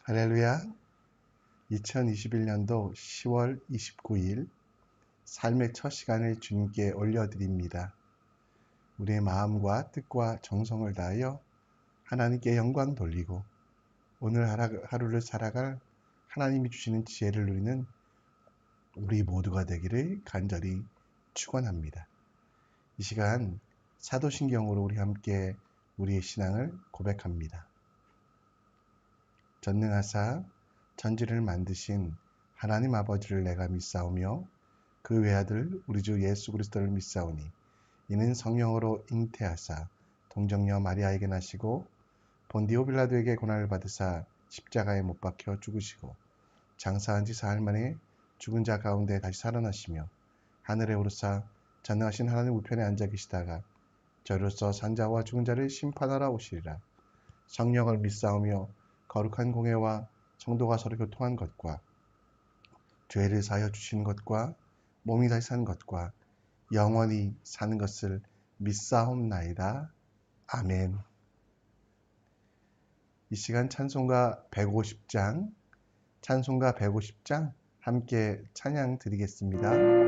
할렐루야. 2021년도 10월 29일 삶의 첫 시간을 주님께 올려드립니다. 우리의 마음과 뜻과 정성을 다하여 하나님께 영광 돌리고 오늘 하루를 살아갈 하나님이 주시는 지혜를 누리는 우리 모두가 되기를 간절히 축원합니다. 이 시간 사도신경으로 우리 함께 우리의 신앙을 고백합니다. 전능하사 천지를 만드신 하나님 아버지를 내가 믿사오며 그 외아들 우리 주 예수 그리스도를 믿사오니 이는 성령으로 잉태하사 동정녀 마리아에게 나시고 본디오 빌라도에게 고난을 받으사 십자가에 못 박혀 죽으시고 장사한 지 사흘 만에 죽은 자 가운데 다시 살아나시며 하늘에 오르사 전능하신 하나님 우편에 앉아 계시다가 저로서 산자와 죽은 자를 심판하러 오시리라. 성령을 믿사오며 거룩한 공회와 성도가 서로 교통한 것과 죄를 사하여 주시는 것과 몸이 다시 사는 것과 영원히 사는 것을 믿사옵나이다. 아멘. 이 시간 찬송가 150장 함께 찬양 드리겠습니다.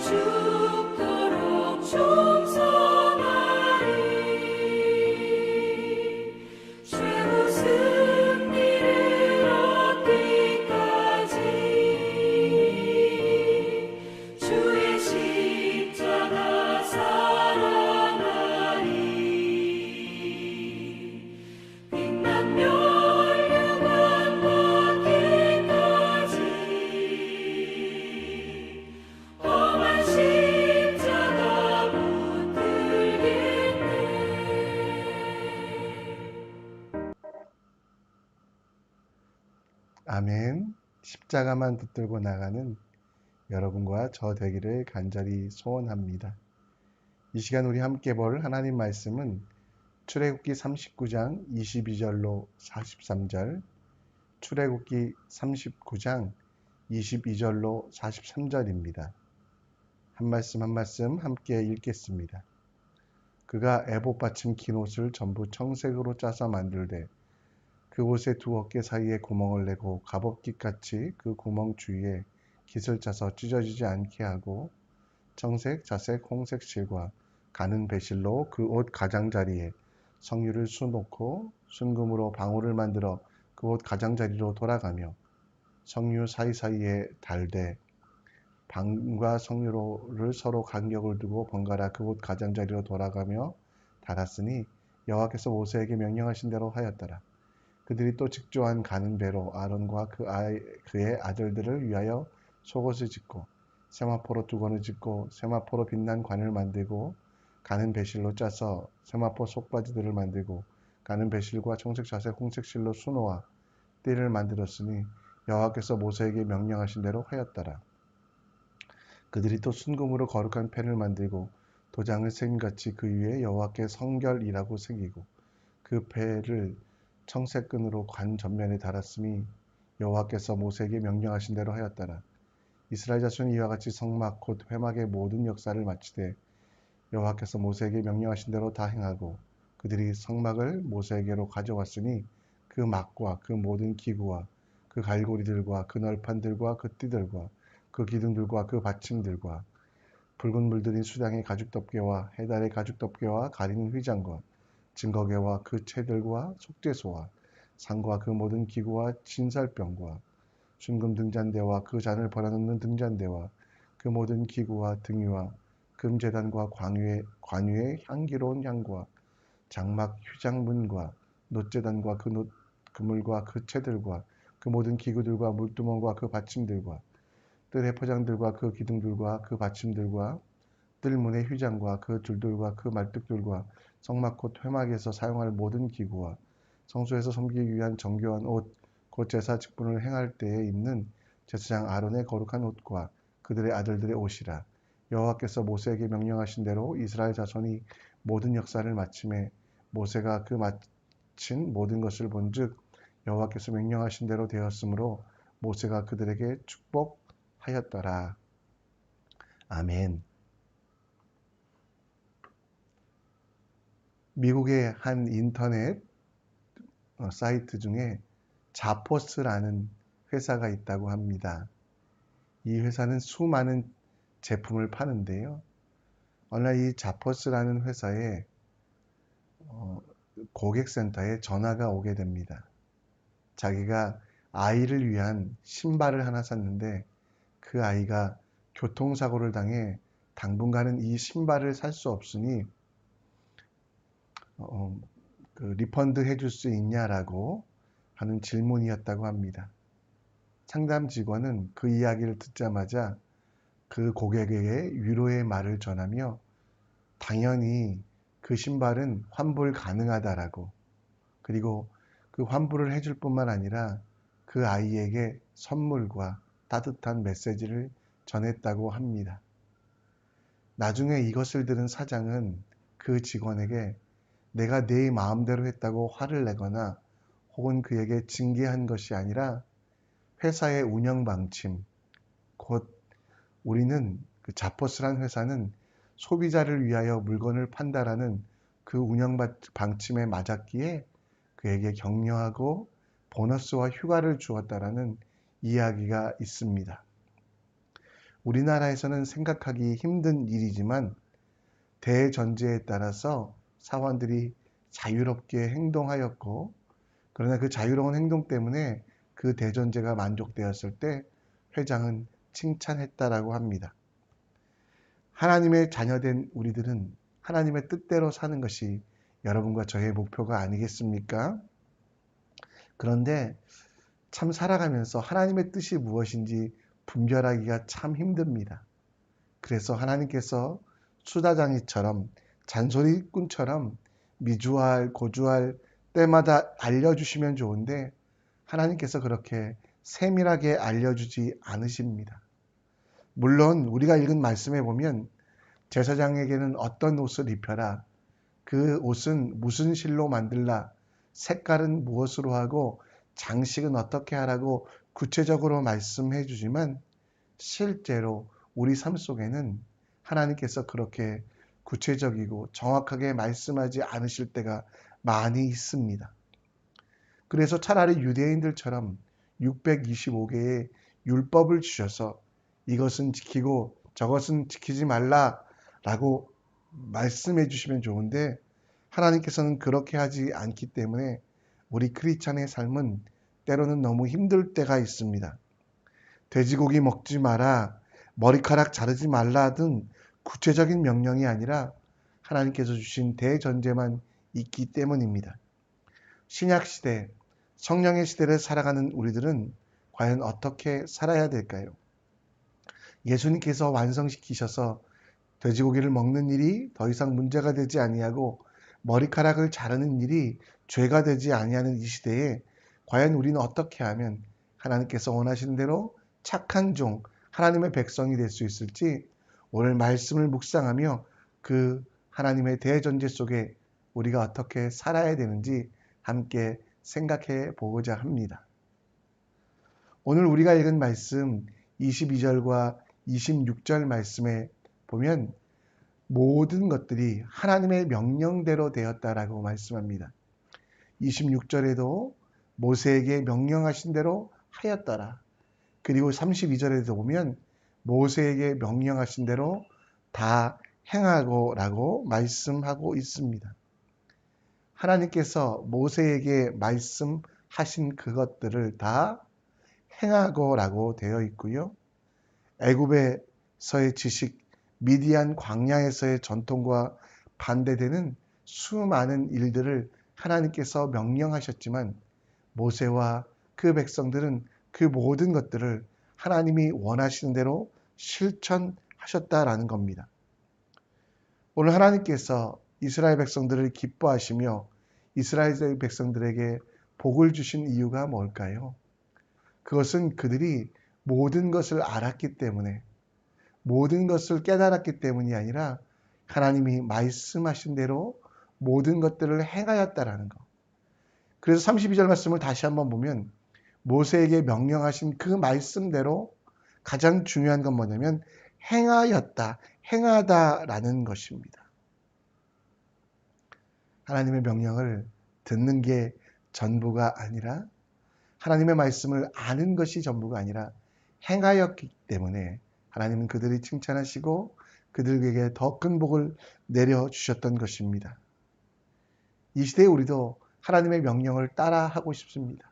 죽도록 충성하 십자가만 붙들고 나가는 여러분과 저 되기를 간절히 소원합니다. 이 시간 우리 함께 볼 하나님 말씀은 출애굽기 39장 22절로 43절, 출애굽기 39장 22절로 43절입니다. 한 말씀 한 말씀 함께 읽겠습니다. 그가 에봇 받침 긴 옷을 전부 청색으로 짜서 만들되 그 옷의 두 어깨 사이에 구멍을 내고 갑옷깃같이 그 구멍 주위에 깃을 짜서 찢어지지 않게 하고 청색, 자색, 홍색 실과 가는 배실로 그 옷 가장자리에 성유를 수놓고 순금으로 방울을 만들어 그 옷 가장자리로 돌아가며 성유 사이사이에 달되 방과 성유를 서로 간격을 두고 번갈아 그 옷 가장자리로 돌아가며 달았으니 여호와께서 모세에게 명령하신 대로 하였더라. 그들이 또 직조한 가는 배로 아론과 그의 아들들을 위하여 속옷을 짓고 세마포로 두건을 짓고 세마포로 빛난 관을 만들고 가는 배실로 짜서 세마포 속바지들을 만들고 가는 배실과 청색, 자색, 홍색 실로 수놓아 띠를 만들었으니 여호와께서 모세에게 명령하신 대로 하였더라. 그들이 또 순금으로 거룩한 펜을 만들고 도장을 새김같이 그 위에 여호와께 성결이라고 새기고 그 패를 청색 끈으로 관 전면에 달았으니 여호와께서 모세에게 명령하신 대로 하였더라. 이스라엘 자손이 이와 같이 성막 곧 회막의 모든 역사를 마치되 여호와께서 모세에게 명령하신 대로 다 행하고 그들이 성막을 모세에게로 가져왔으니 그 막과 그 모든 기구와 그 갈고리들과 그 널판들과 그 띠들과 그 기둥들과 그 받침들과 붉은 물들인 수량의 가죽 덮개와 해달의 가죽 덮개와 가리는 휘장과 증거개와 그 채들과 속죄소와 상과 그 모든 기구와 진설병과 순금 등잔대와 그 잔을 벌어놓는 등잔대와 그 모든 기구와 등유와 금제단과 관유의 향기로운 향과 장막 휴장문과 놋제단과 그 그물과 그 채들과 그 모든 기구들과 물두멍과 그 받침들과 뜰의 포장들과 그 기둥들과 그 받침들과 뜰문의 휘장과 그 줄들과 그 말뚝들과 성막 곧 회막에서 사용할 모든 기구와 성소에서 섬기기 위한 정교한 옷, 곧 제사 직분을 행할 때에 입는 제사장 아론의 거룩한 옷과 그들의 아들들의 옷이라. 여호와께서 모세에게 명령하신 대로 이스라엘 자손이 모든 역사를 마침에 모세가 그 마친 모든 것을 본즉 여호와께서 명령하신 대로 되었으므로 모세가 그들에게 축복하였더라. 아멘. 미국의 한 인터넷 사이트 중에 자포스라는 회사가 있다고 합니다. 이 회사는 수많은 제품을 파는데요. 어느 날 이 자포스라는 회사에 고객센터에 전화가 오게 됩니다. 자기가 아이를 위한 신발을 하나 샀는데 그 아이가 교통사고를 당해 당분간은 이 신발을 살 수 없으니 리펀드 해줄 수 있냐라고 하는 질문이었다고 합니다. 상담 직원은 그 이야기를 듣자마자 그 고객에게 위로의 말을 전하며 당연히 그 신발은 환불 가능하다라고, 그리고 그 환불을 해줄 뿐만 아니라 그 아이에게 선물과 따뜻한 메시지를 전했다고 합니다. 나중에 이것을 들은 사장은 그 직원에게 내가 내 마음대로 했다고 화를 내거나 혹은 그에게 징계한 것이 아니라 회사의 운영 방침, 곧 우리는 그 자포스란 회사는 소비자를 위하여 물건을 판다라는 그 운영 방침에 맞았기에 그에게 격려하고 보너스와 휴가를 주었다라는 이야기가 있습니다. 우리나라에서는 생각하기 힘든 일이지만 대전제에 따라서 사원들이 자유롭게 행동하였고, 그러나 그 자유로운 행동 때문에 그 대전제가 만족되었을 때 회장은 칭찬했다라고 합니다. 하나님의 자녀된 우리들은 하나님의 뜻대로 사는 것이 여러분과 저의 목표가 아니겠습니까? 그런데 참 살아가면서 하나님의 뜻이 무엇인지 분별하기가 참 힘듭니다. 그래서 하나님께서 수다장이처럼 잔소리꾼처럼 미주알 고주알 때마다 알려주시면 좋은데 하나님께서 그렇게 세밀하게 알려주지 않으십니다. 물론 우리가 읽은 말씀에 보면 제사장에게는 어떤 옷을 입혀라, 그 옷은 무슨 실로 만들라, 색깔은 무엇으로 하고 장식은 어떻게 하라고 구체적으로 말씀해 주지만 실제로 우리 삶 속에는 하나님께서 그렇게 구체적이고 정확하게 말씀하지 않으실 때가 많이 있습니다. 그래서 차라리 유대인들처럼 625개의 율법을 주셔서 이것은 지키고 저것은 지키지 말라라고 말씀해 주시면 좋은데 하나님께서는 그렇게 하지 않기 때문에 우리 크리스찬의 삶은 때로는 너무 힘들 때가 있습니다. 돼지고기 먹지 마라, 머리카락 자르지 말라 등 구체적인 명령이 아니라 하나님께서 주신 대전제만 있기 때문입니다. 신약시대, 성령의 시대를 살아가는 우리들은 과연 어떻게 살아야 될까요? 예수님께서 완성시키셔서 돼지고기를 먹는 일이 더 이상 문제가 되지 아니하고 머리카락을 자르는 일이 죄가 되지 아니하는 이 시대에 과연 우리는 어떻게 하면 하나님께서 원하시는 대로 착한 종, 하나님의 백성이 될 수 있을지 오늘 말씀을 묵상하며 그 하나님의 대전제 속에 우리가 어떻게 살아야 되는지 함께 생각해 보고자 합니다. 오늘 우리가 읽은 말씀 22절과 26절 말씀에 보면 모든 것들이 하나님의 명령대로 되었다라고 말씀합니다. 26절에도 모세에게 명령하신 대로 하였더라. 그리고 32절에도 보면 모세에게 명령하신 대로 다 행하고라고 말씀하고 있습니다. 하나님께서 모세에게 말씀하신 그것들을 다 행하고라고 되어 있고요. 애굽에서의 지식, 미디안 광야에서의 전통과 반대되는 수많은 일들을 하나님께서 명령하셨지만 모세와 그 백성들은 그 모든 것들을 하나님이 원하시는 대로 실천하셨다라는 겁니다. 오늘 하나님께서 이스라엘 백성들을 기뻐하시며 이스라엘 백성들에게 복을 주신 이유가 뭘까요? 그것은 그들이 모든 것을 알았기 때문에, 모든 것을 깨달았기 때문이 아니라 하나님이 말씀하신 대로 모든 것들을 행하였다라는 것. 그래서 32절 말씀을 다시 한번 보면 모세에게 명령하신 그 말씀대로 가장 중요한 건 뭐냐면 행하였다, 행하다라는 것입니다. 하나님의 명령을 듣는 게 전부가 아니라 하나님의 말씀을 아는 것이 전부가 아니라 행하였기 때문에 하나님은 그들이 칭찬하시고 그들에게 더 큰 복을 내려주셨던 것입니다. 이 시대에 우리도 하나님의 명령을 따라하고 싶습니다.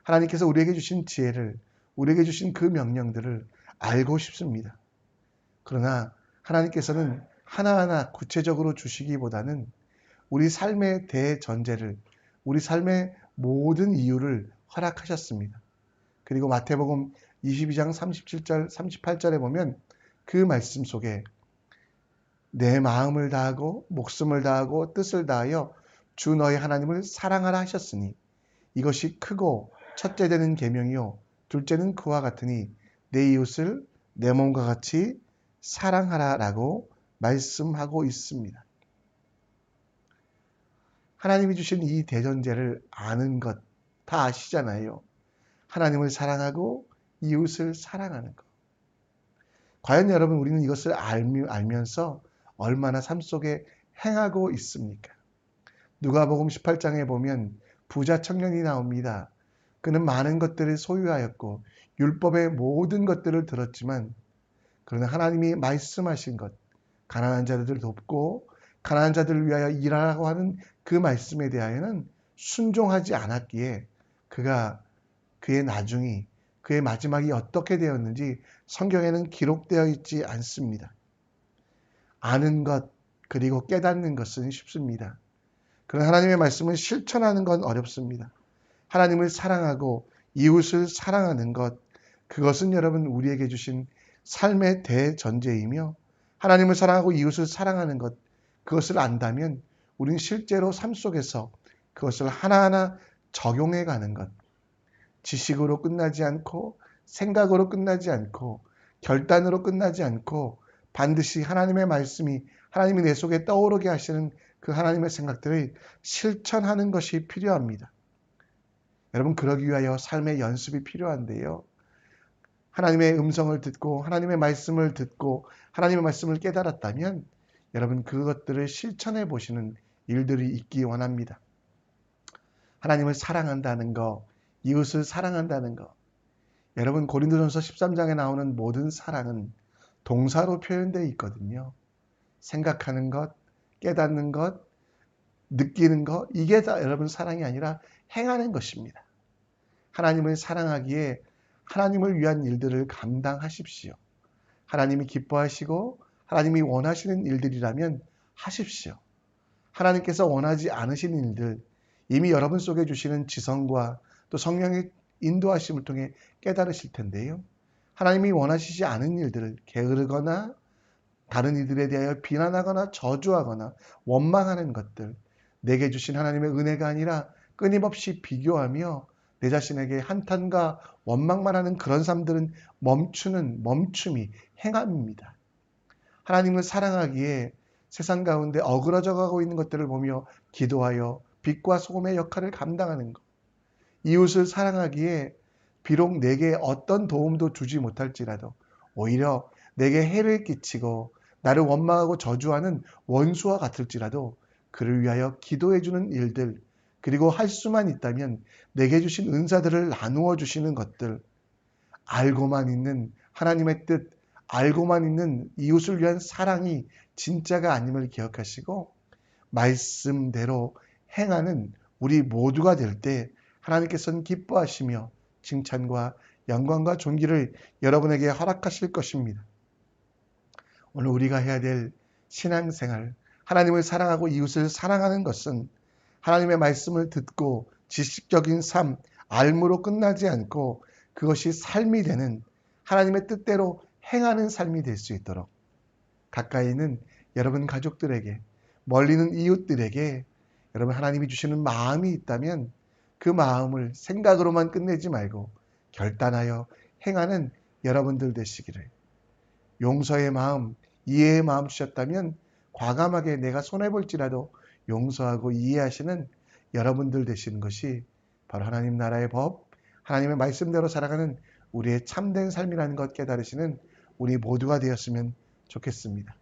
하나님께서 우리에게 주신 지혜를, 우리에게 주신 그 명령들을 알고 싶습니다. 그러나 하나님께서는 하나하나 구체적으로 주시기보다는 우리 삶의 대전제를, 우리 삶의 모든 이유를 허락하셨습니다. 그리고 마태복음 22장 37절, 38절에 보면 그 말씀 속에 내 마음을 다하고 목숨을 다하고 뜻을 다하여 주 너희 하나님을 사랑하라 하셨으니 이것이 크고 첫째 되는 계명이요 둘째는 그와 같으니 내 이웃을 내 몸과 같이 사랑하라라고 말씀하고 있습니다. 하나님이 주신 이 대전제를 아는 것 다 아시잖아요. 하나님을 사랑하고 이웃을 사랑하는 것. 과연 여러분 우리는 이것을 알면서 얼마나 삶 속에 행하고 있습니까? 누가복음 18장에 보면 부자 청년이 나옵니다. 그는 많은 것들을 소유하였고 율법의 모든 것들을 들었지만 그러나 하나님이 말씀하신 것, 가난한 자들을 돕고 가난한 자들을 위하여 일하라고 하는 그 말씀에 대하여는 순종하지 않았기에 그의 나중이, 그의 마지막이 어떻게 되었는지 성경에는 기록되어 있지 않습니다. 아는 것 그리고 깨닫는 것은 쉽습니다. 그러나 하나님의 말씀을 실천하는 건 어렵습니다. 하나님을 사랑하고 이웃을 사랑하는 것, 그것은 여러분 우리에게 주신 삶의 대전제이며 하나님을 사랑하고 이웃을 사랑하는 것, 그것을 안다면 우리는 실제로 삶 속에서 그것을 하나하나 적용해 가는 것, 지식으로 끝나지 않고 생각으로 끝나지 않고 결단으로 끝나지 않고 반드시 하나님의 말씀이 하나님이 내 속에 떠오르게 하시는 그 하나님의 생각들을 실천하는 것이 필요합니다. 여러분, 그러기 위하여 삶의 연습이 필요한데요. 하나님의 음성을 듣고 하나님의 말씀을 듣고 하나님의 말씀을 깨달았다면 여러분, 그것들을 실천해 보시는 일들이 있기 원합니다. 하나님을 사랑한다는 거, 이웃을 사랑한다는 거. 여러분, 고린도전서 13장에 나오는 모든 사랑은 동사로 표현되어 있거든요. 생각하는 것, 깨닫는 것, 느끼는 것, 이게 다 여러분 사랑이 아니라 행하는 것입니다. 하나님을 사랑하기에 하나님을 위한 일들을 감당하십시오. 하나님이 기뻐하시고 하나님이 원하시는 일들이라면 하십시오. 하나님께서 원하지 않으신 일들, 이미 여러분 속에 주시는 지성과 또 성령의 인도하심을 통해 깨달으실 텐데요. 하나님이 원하시지 않은 일들을 게으르거나 다른 이들에 대하여 비난하거나 저주하거나 원망하는 것들, 내게 주신 하나님의 은혜가 아니라 끊임없이 비교하며 내 자신에게 한탄과 원망만 하는 그런 삶들은 멈춤이 행함입니다. 하나님을 사랑하기에 세상 가운데 어그러져 가고 있는 것들을 보며 기도하여 빛과 소금의 역할을 감당하는 것. 이웃을 사랑하기에 비록 내게 어떤 도움도 주지 못할지라도 오히려 내게 해를 끼치고 나를 원망하고 저주하는 원수와 같을지라도 그를 위하여 기도해주는 일들, 그리고 할 수만 있다면 내게 주신 은사들을 나누어 주시는 것들, 알고만 있는 하나님의 뜻, 알고만 있는 이웃을 위한 사랑이 진짜가 아님을 기억하시고 말씀대로 행하는 우리 모두가 될 때 하나님께서는 기뻐하시며 칭찬과 영광과 존귀를 여러분에게 허락하실 것입니다. 오늘 우리가 해야 될 신앙생활, 하나님을 사랑하고 이웃을 사랑하는 것은 하나님의 말씀을 듣고 지식적인 삶, 알므로 끝나지 않고 그것이 삶이 되는 하나님의 뜻대로 행하는 삶이 될 수 있도록 가까이 있는 여러분 가족들에게, 멀리는 이웃들에게 여러분 하나님이 주시는 마음이 있다면 그 마음을 생각으로만 끝내지 말고 결단하여 행하는 여러분들 되시기를, 용서의 마음, 이해의 마음 주셨다면 과감하게 내가 손해볼지라도 용서하고 이해하시는 여러분들 되시는 것이 바로 하나님 나라의 법, 하나님의 말씀대로 살아가는 우리의 참된 삶이라는 것 깨달으시는 우리 모두가 되었으면 좋겠습니다.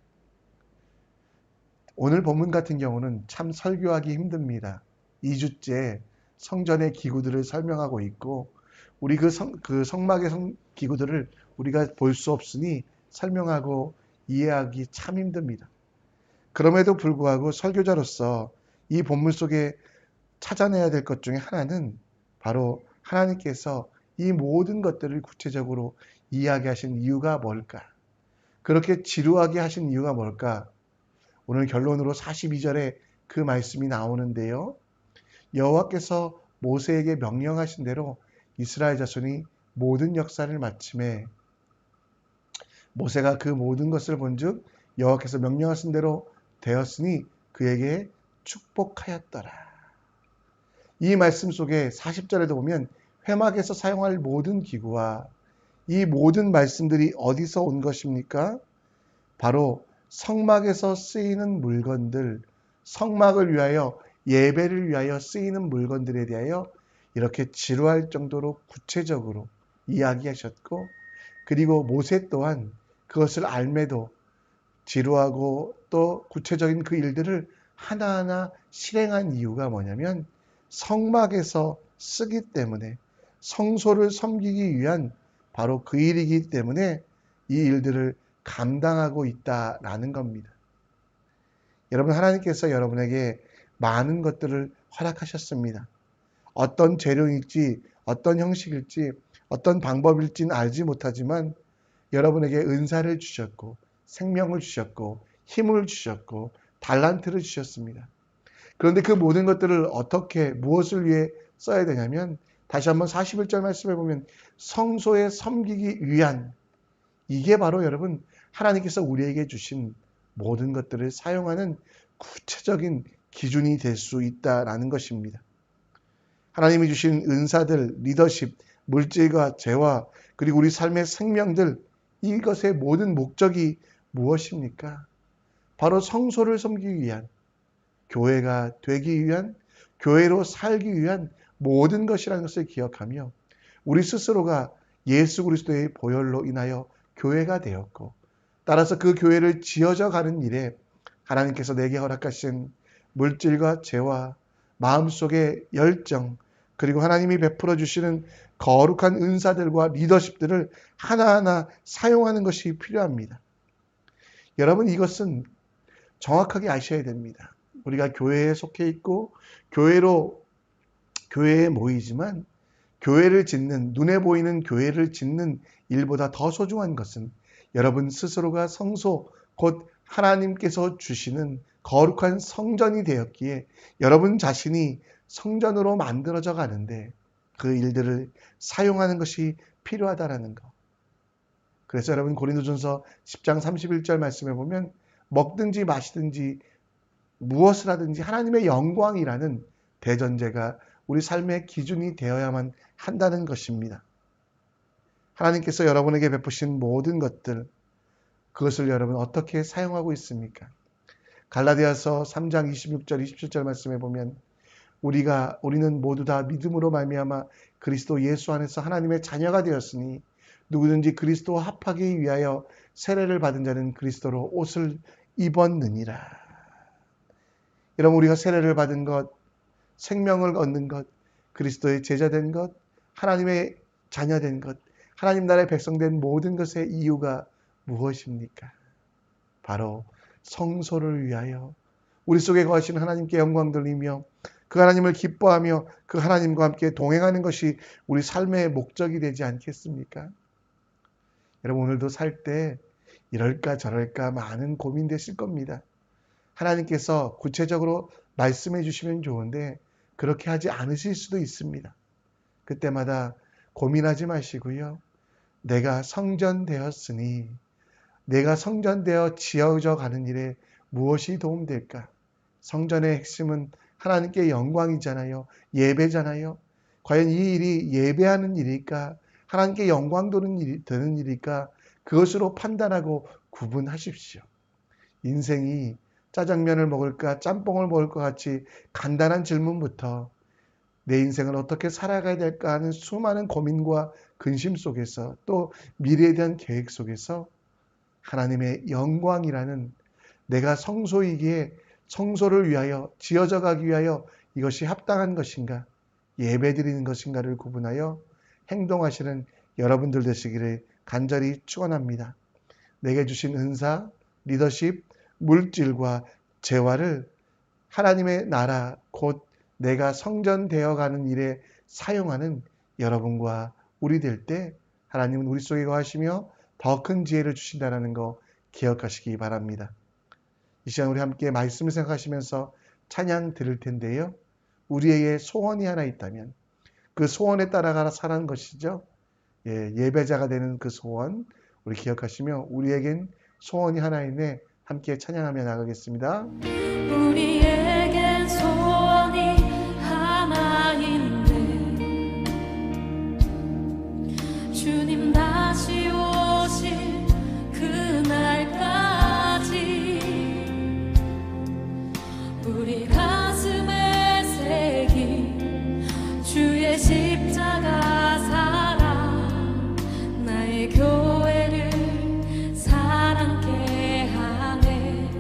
오늘 본문 같은 경우는 참 설교하기 힘듭니다. 2주째 성전의 기구들을 설명하고 있고 우리 그 성막의 기구들을 우리가 볼 수 없으니 설명하고 이해하기 참 힘듭니다. 그럼에도 불구하고 설교자로서 이 본문 속에 찾아내야 될 것 중에 하나는 바로 하나님께서 이 모든 것들을 구체적으로 이야기하신 이유가 뭘까? 그렇게 지루하게 하신 이유가 뭘까? 오늘 결론으로 42절에 그 말씀이 나오는데요. 여호와께서 모세에게 명령하신 대로 이스라엘 자손이 모든 역사를 마침에 모세가 그 모든 것을 본즉 여호와께서 명령하신 대로 되었으니 그에게 축복하였더라. 이 말씀 속에 40절에도 보면 회막에서 사용할 모든 기구와 이 모든 말씀들이 어디서 온 것입니까? 바로 성막에서 쓰이는 물건들, 성막을 위하여 예배를 위하여 쓰이는 물건들에 대하여 이렇게 지루할 정도로 구체적으로 이야기하셨고, 그리고 모세 또한 그것을 알매도 지루하고 또 구체적인 그 일들을 하나하나 실행한 이유가 뭐냐면 성막에서 쓰기 때문에, 성소를 섬기기 위한 바로 그 일이기 때문에 이 일들을 감당하고 있다라는 겁니다. 여러분, 하나님께서 여러분에게 많은 것들을 허락하셨습니다. 어떤 재료일지, 어떤 형식일지, 어떤 방법일지는 알지 못하지만 여러분에게 은사를 주셨고 생명을 주셨고 힘을 주셨고 달란트를 주셨습니다. 그런데 그 모든 것들을 어떻게 무엇을 위해 써야 되냐면 다시 한번 41절 말씀해 보면 성소에 섬기기 위한, 이게 바로 여러분 하나님께서 우리에게 주신 모든 것들을 사용하는 구체적인 기준이 될 수 있다라는 것입니다. 하나님이 주신 은사들, 리더십, 물질과 재화, 그리고 우리 삶의 생명들, 이것의 모든 목적이 무엇입니까? 바로 성소를 섬기기 위한, 교회가 되기 위한, 교회로 살기 위한 모든 것이라는 것을 기억하며 우리 스스로가 예수 그리스도의 보혈로 인하여 교회가 되었고, 따라서 그 교회를 지어져 가는 일에 하나님께서 내게 허락하신 물질과 재화, 마음속의 열정, 그리고 하나님이 베풀어 주시는 거룩한 은사들과 리더십들을 하나하나 사용하는 것이 필요합니다. 여러분, 이것은 정확하게 아셔야 됩니다. 우리가 교회에 속해 있고 교회에 모이지만 교회를 짓는, 눈에 보이는 교회를 짓는 일보다 더 소중한 것은 여러분 스스로가 성소, 곧 하나님께서 주시는 거룩한 성전이 되었기에 여러분 자신이 성전으로 만들어져 가는데 그 일들을 사용하는 것이 필요하다라는 것. 그래서 여러분 고린도전서 10장 31절 말씀에 보면 먹든지 마시든지 무엇을 하든지 하나님의 영광이라는 대전제가 우리 삶의 기준이 되어야만 한다는 것입니다. 하나님께서 여러분에게 베푸신 모든 것들, 그것을 여러분 어떻게 사용하고 있습니까? 갈라디아서 3장 26절 27절 말씀에 보면 우리는 모두 다 믿음으로 말미암아 그리스도 예수 안에서 하나님의 자녀가 되었으니 누구든지 그리스도와 합하기 위하여 세례를 받은 자는 그리스도로 옷을 입었느니라. 여러분, 우리가 세례를 받은 것, 생명을 얻는 것, 그리스도의 제자된 것, 하나님의 자녀된 것, 하나님 나라의 백성된 모든 것의 이유가 무엇입니까? 바로 성소를 위하여 우리 속에 거하시는 하나님께 영광 돌리며 그 하나님을 기뻐하며 그 하나님과 함께 동행하는 것이 우리 삶의 목적이 되지 않겠습니까? 여러분, 오늘도 살 때 이럴까 저럴까 많은 고민되실 겁니다. 하나님께서 구체적으로 말씀해 주시면 좋은데 그렇게 하지 않으실 수도 있습니다. 그때마다 고민하지 마시고요. 내가 성전되었으니 내가 성전되어 지어져 가는 일에 무엇이 도움될까? 성전의 핵심은 하나님께 영광이잖아요. 예배잖아요. 과연 이 일이 예배하는 일일까? 하나님께 영광 되는 일일까? 그것으로 판단하고 구분하십시오. 인생이 짜장면을 먹을까 짬뽕을 먹을 것 같이 간단한 질문부터 내 인생을 어떻게 살아가야 될까 하는 수많은 고민과 근심 속에서 또 미래에 대한 계획 속에서 하나님의 영광이라는 내가 성소이기에 성소를 위하여 지어져 가기 위하여 이것이 합당한 것인가 예배드리는 것인가를 구분하여 행동하시는 여러분들 되시기를 간절히 축원합니다. 내게 주신 은사, 리더십, 물질과 재화를 하나님의 나라 곧 내가 성전되어 가는 일에 사용하는 여러분과 우리 될 때 하나님은 우리 속에 거하시며 더 큰 지혜를 주신다는 거 기억하시기 바랍니다. 이 시간 우리 함께 말씀을 생각하시면서 찬양 드릴 텐데요. 우리에게 소원이 하나 있다면 그 소원에 따라가 사는 것이죠. 예배자가 되는 그 소원 우리 기억하시며 우리에겐 소원이 하나 있네 함께 찬양하며 나가겠습니다. 우리에겐 소원이 하나 있네 주님 다시 오실 그날까지 우리 가슴에 새긴 주의 십자가 사랑 나의 교회를 사랑케 하네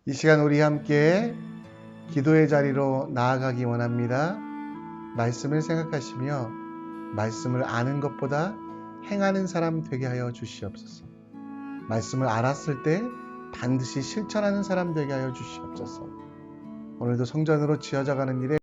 이 시간 우리 함께 기도의 자리로 나아가기 원합니다. 말씀을 생각하시며 말씀을 아는 것보다 행하는 사람 되게 하여 주시옵소서. 말씀을 알았을 때 반드시 실천하는 사람 되게 하여 주시옵소서. 오늘도 성전으로 지어져 가는 길에